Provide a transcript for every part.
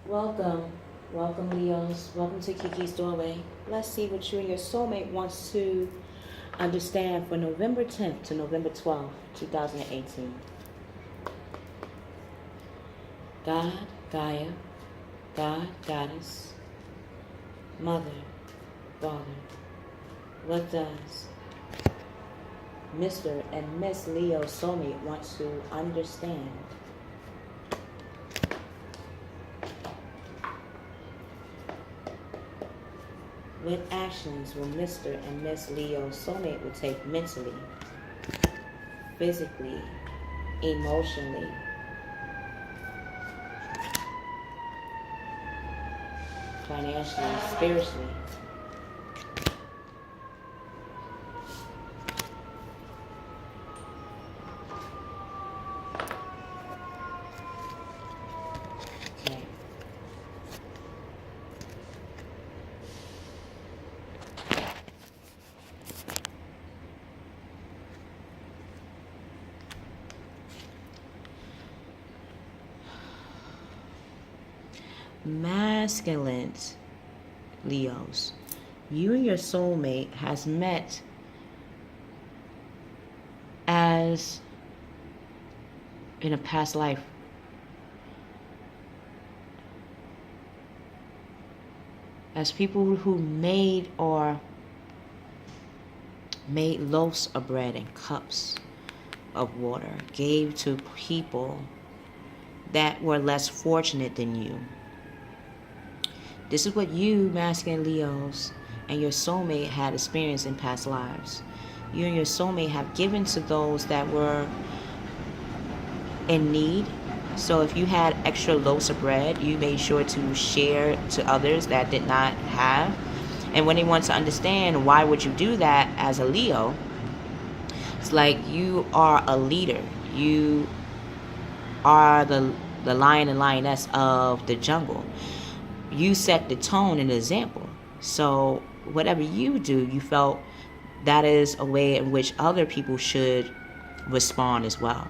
Welcome, welcome, Leos. Welcome to Kiki's Doorway. Let's see what you and your soulmate wants to understand for November 10th to November 12th, 2018. God, Gaia, God, Goddess, Mother, Father. What does Mr. and Miss Leo soulmate want to understand? What actions will Mr. and Miss Leo soulmate will take mentally, physically, emotionally, financially, spiritually? Okay. Masculine Leos, you and your soulmate has met as in a past life. As people who made loaves of bread and cups of water, gave to people that were less fortunate than you. This is what you, masculine Leos, and your soulmate had experienced in past lives. You and your soulmate have given to those that were in need. So if you had extra loaves of bread, you made sure to share to others that did not have. And when they want to understand why would you do that as a Leo, it's like you are a leader. You are the lion and lioness of the jungle. You set the tone and the example. So whatever you do, you felt that is a way in which other people should respond as well.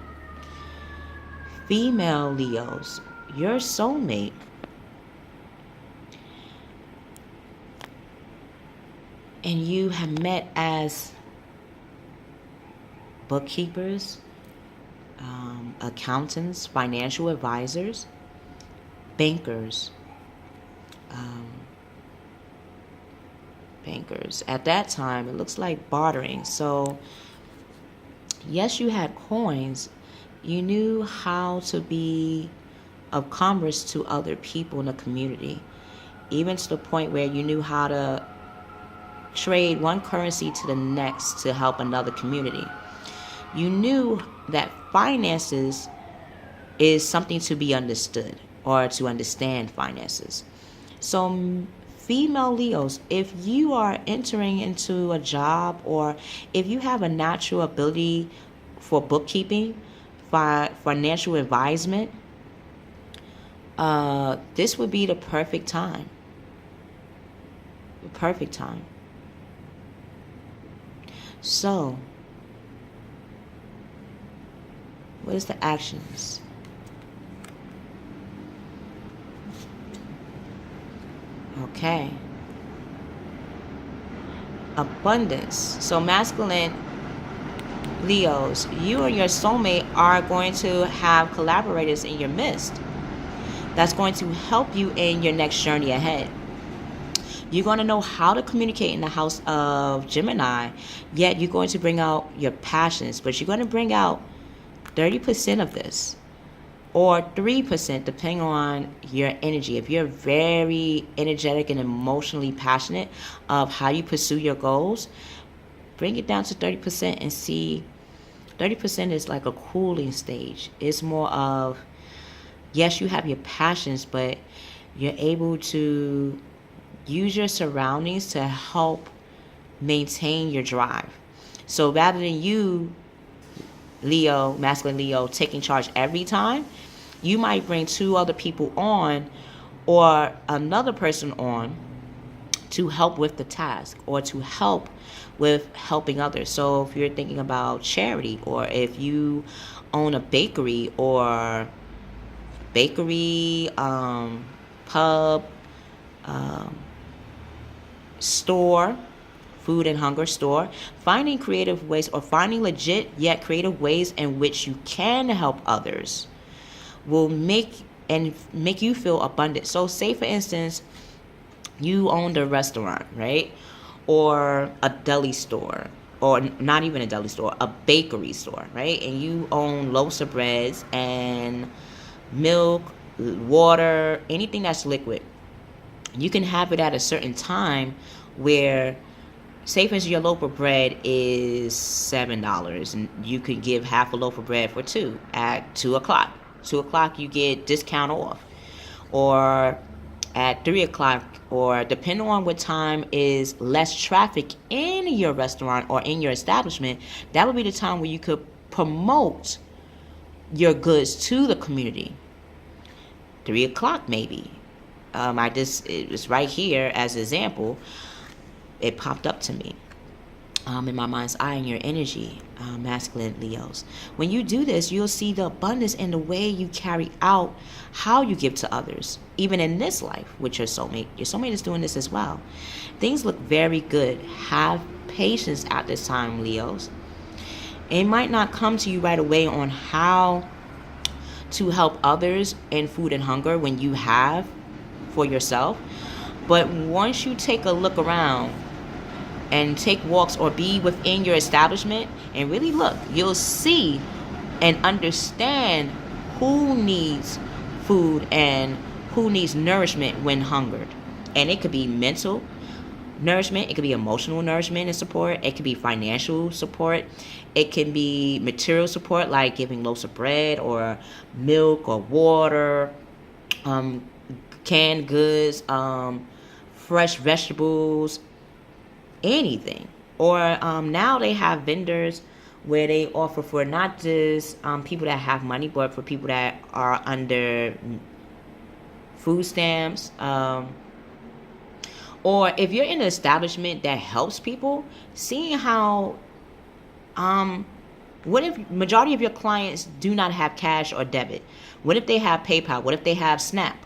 Female Leos, your soulmate and you have met as bookkeepers, accountants, financial advisors, bankers, At that time, it looks like bartering. So, yes, you had coins. You knew how to be of commerce to other people in the community, even to the point where you knew how to trade one currency to the next to help another community. You knew that finances is something to be understood, or to understand finances. So female Leos, if you are entering into a job, or if you have a natural ability for bookkeeping, financial advisement, this would be the perfect time. The perfect time. So, what is the actions? Okay. Abundance. So masculine Leos, you and your soulmate are going to have collaborators in your midst. That's going to help you in your next journey ahead. You're going to know how to communicate in the house of Gemini, yet you're going to bring out your passions, but you're going to bring out 30% of this, or 3%, depending on your energy. If you're very energetic and emotionally passionate of how you pursue your goals, bring it down to 30% and see. 30% is like a cooling stage. It's more of, yes, you have your passions, but you're able to use your surroundings to help maintain your drive. So rather than you, Leo, masculine Leo, taking charge every time, you might bring 2 other people on, or another person on, to help with the task, or to help with helping others. So if you're thinking about charity, or if you own a bakery, or bakery pub, store, food and hunger store, finding creative ways or finding legit yet creative ways in which you can help others will make you feel abundant. So say for instance, you owned a restaurant, right? Or a deli store, or not even a deli store, a bakery store, right? And you own loaves of breads and milk, water, anything that's liquid. You can have it at a certain time where, say for instance, your loaf of bread is $7 and you could give half a loaf of bread for $2 at 2 o'clock. 2 o'clock you get discount off. Or at 3 o'clock, or depending on what time is less traffic in your restaurant or in your establishment, that would be the time where you could promote your goods to the community. 3 o'clock maybe. It was right here as an example. It popped up to me in my mind's eye and your energy, masculine Leos. When you do this, you'll see the abundance in the way you carry out how you give to others, even in this life with your soulmate. Your soulmate is doing this as well. Things look very good. Have patience at this time, Leos. It might not come to you right away on how to help others in food and hunger when you have for yourself, but once you take a look around and take walks or be within your establishment and really look, you'll see and understand who needs food and who needs nourishment when hungered. And it could be mental nourishment, it could be emotional nourishment and support, it could be financial support, it can be material support like giving loaves of bread or milk or water, canned goods, fresh vegetables, anything. Or now they have vendors where they offer for not just people that have money, but for people that are under food stamps. Or if you're in an establishment that helps people, seeing how what if majority of your clients do not have cash or debit? What if they have PayPal? What if they have Snap?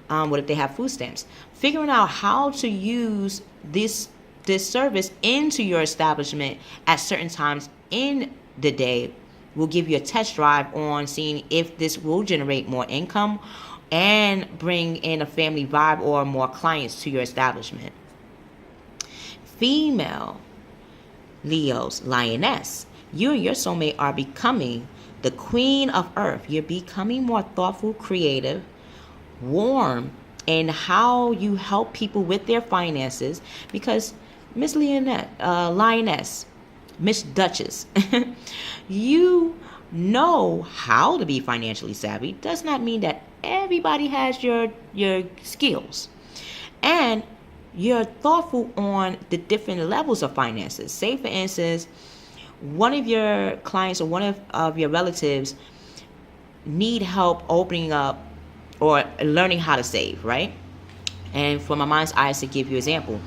What if they have food stamps? Figuring out how to use this service into your establishment at certain times in the day will give you a test drive on seeing if this will generate more income and bring in a family vibe or more clients to your establishment. Female Leos, Lioness, you and your soulmate are becoming the queen of earth. You're becoming more thoughtful, creative, warm in how you help people with their finances, because Miss Lioness, Miss Duchess, you know how to be financially savvy. Does not mean that everybody has your skills. And you're thoughtful on the different levels of finances. Say, for instance, one of your clients or one of your relatives need help opening up or learning how to save, right? And for my mind's eyes to give you an example,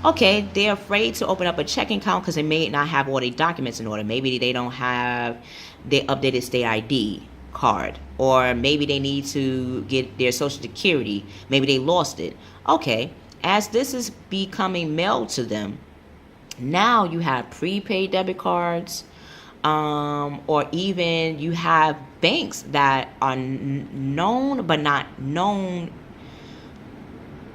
okay, they're afraid to open up a checking account because they may not have all their documents in order. Maybe they don't have their updated state ID card, or maybe they need to get their social security. Maybe they lost it. Okay, as this is becoming mailed to them, now you have prepaid debit cards, or even you have banks that are known but not known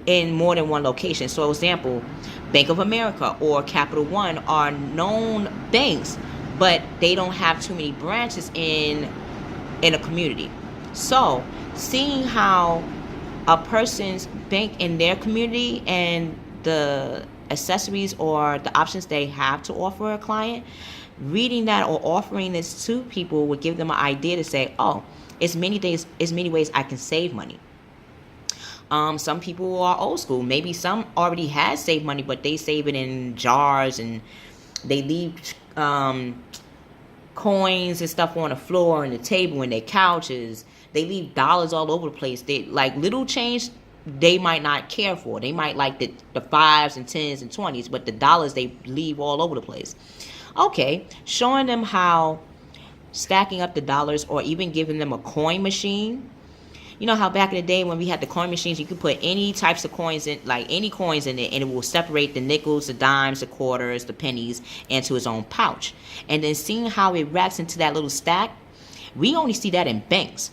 in more than one location. So, example, Bank of America or Capital One are known banks, but they don't have too many branches in a community. So, seeing how a person's bank in their community and the accessories or the options they have to offer a client, reading that or offering this to people would give them an idea to say, oh, it's many ways I can save money. Some people are old school. Maybe some already has saved money, but they save it in jars and they leave coins and stuff on the floor and the table and their couches. They leave dollars all over the place. They like little change they might not care for. They might like the 5s and 10s and 20s, but the dollars they leave all over the place. Okay, showing them how stacking up the dollars or even giving them a coin machine You know how back in the day when we had the coin machines, you could put any types of coins in, like any coins in it, and it will separate the nickels, the dimes, the quarters, the pennies into its own pouch. And then seeing how it wraps into that little stack, we only see that in banks.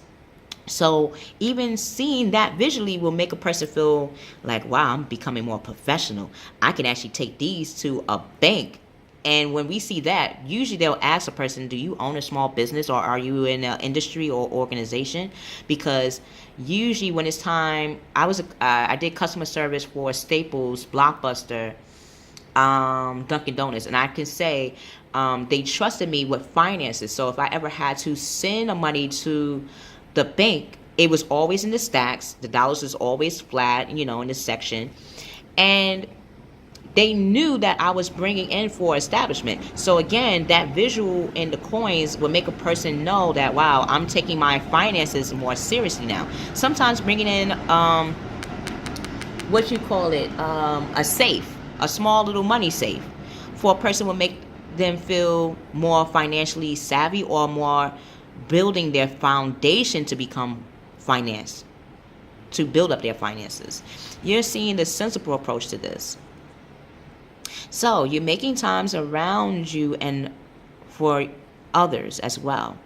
So even seeing that visually will make a person feel like, wow, I'm becoming more professional. I can actually take these to a bank. And when we see that, usually they'll ask a person, do you own a small business, or are you in an industry or organization? Because usually when it's time, I did customer service for Staples, Blockbuster, Dunkin' Donuts, and I can say they trusted me with finances. So if I ever had to send money to the bank, it was always in the stacks. The dollars was always flat, in the section. And they knew that I was bringing in for establishment. So again, that visual in the coins would make a person know that, wow, I'm taking my finances more seriously now. Sometimes bringing in, a safe, a small little money safe for a person will make them feel more financially savvy, or more building their foundation to become financed, to build up their finances. You're seeing the sensible approach to this. So you're making times around you and for others as well.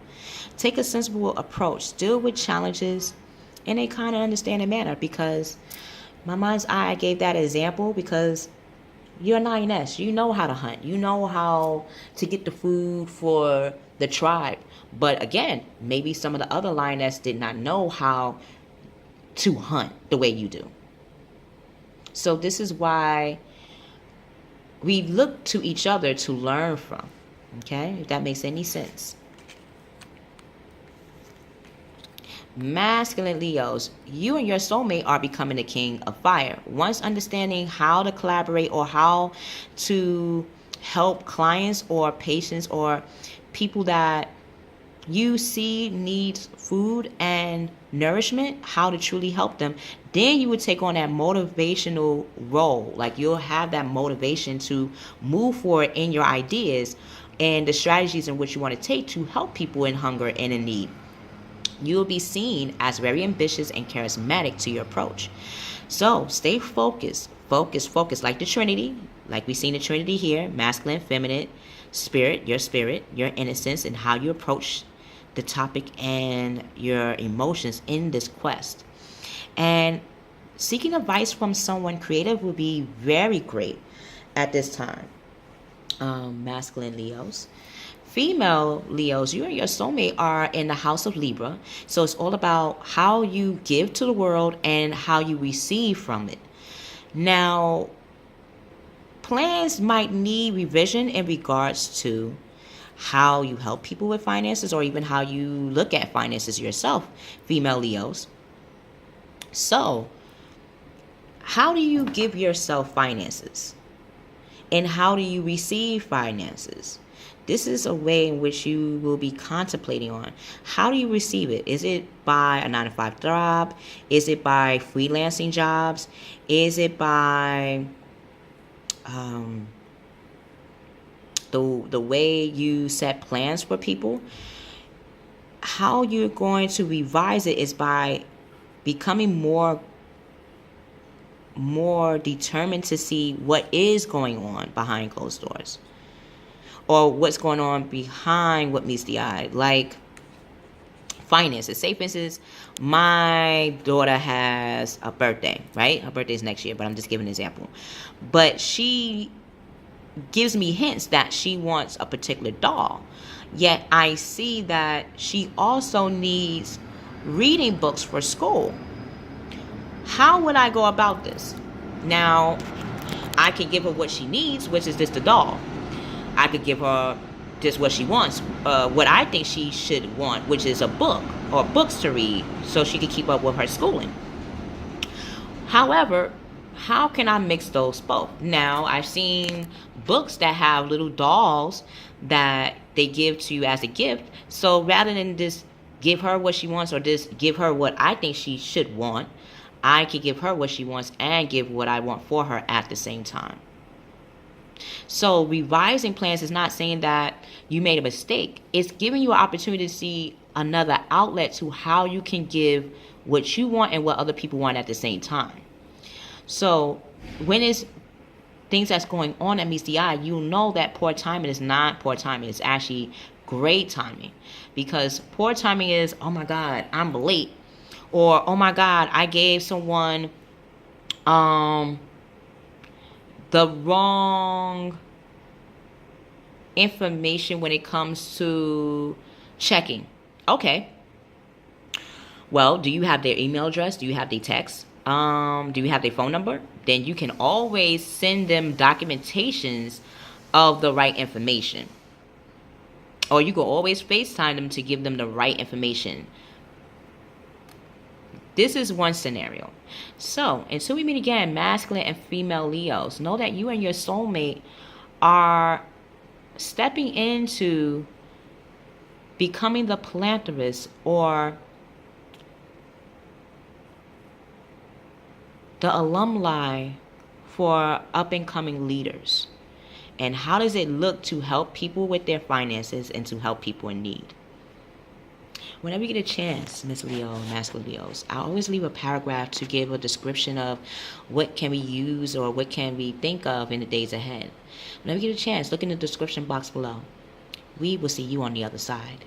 Take a sensible approach. Deal with challenges in a kind of understanding manner, because my mind's eye, I gave that example because you're a lioness. You know how to hunt. You know how to get the food for the tribe. But again, maybe some of the other lioness did not know how to hunt the way you do. So this is why we look to each other to learn from. Okay? If that makes any sense. Masculine Leos, you and your soulmate are becoming the king of fire. Once understanding how to collaborate or how to help clients or patients or people that you see needs food and nourishment, how to truly help them, then you would take on that motivational role. Like you'll have that motivation to move forward in your ideas and the strategies in which you want to take to help people in hunger and in need. You will be seen as very ambitious and charismatic to your approach. So stay focused, like the Trinity, like we seen the Trinity here, masculine, feminine, spirit, your innocence, and how you approach the topic and your emotions in this quest. And seeking advice from someone creative will be very great at this time. Masculine Leos. Female Leos, you and your soulmate are in the house of Libra. So it's all about how you give to the world and how you receive from it. Now, plans might need revision in regards to how you help people with finances, or even how you look at finances yourself, female Leos. So, how do you give yourself finances? And how do you receive finances? This is a way in which you will be contemplating on. How do you receive it? Is it by a 9-to-5 job? Is it by freelancing jobs? Is it by the way you set plans for people? How you're going to revise it is by becoming more determined to see what is going on behind closed doors, or what's going on behind what meets the eye, like finances. Say, for instance, my daughter has a birthday, right? Her birthday is next year, but I'm just giving an example. But she gives me hints that she wants a particular doll. Yet I see that she also needs reading books for school. How would I go about this? Now, I could give her what she needs, which is just a doll. I could give her just what she wants, what I think she should want, which is a book or books to read so she could keep up with her schooling. However, how can I mix those both? Now, I've seen books that have little dolls that they give to you as a gift. So rather than just give her what she wants or just give her what I think she should want, I can give her what she wants and give what I want for her at the same time. So revising plans is not saying that you made a mistake. It's giving you an opportunity to see another outlet to how you can give what you want and what other people want at the same time. So when it's things that's going on that meets the eye, you know that poor timing is not poor timing. It's actually great timing. Because poor timing is, oh my God, I'm late. Or, oh my God, I gave someone the wrong information when it comes to checking. Okay. Well, do you have their email address? Do you have their text? Do you have their phone number? Then you can always send them documentations of the right information. Or you can always FaceTime them to give them the right information. This is one scenario. So, until we meet again, masculine and female Leos, know that you and your soulmate are stepping into becoming the philanthropist or the alumni for up-and-coming leaders. And how does it look to help people with their finances and to help people in need? Whenever you get a chance, Miss Leo, Masculine Leos, I always leave a paragraph to give a description of what can we use or what can we think of in the days ahead. Whenever you get a chance, look in the description box below. We will see you on the other side.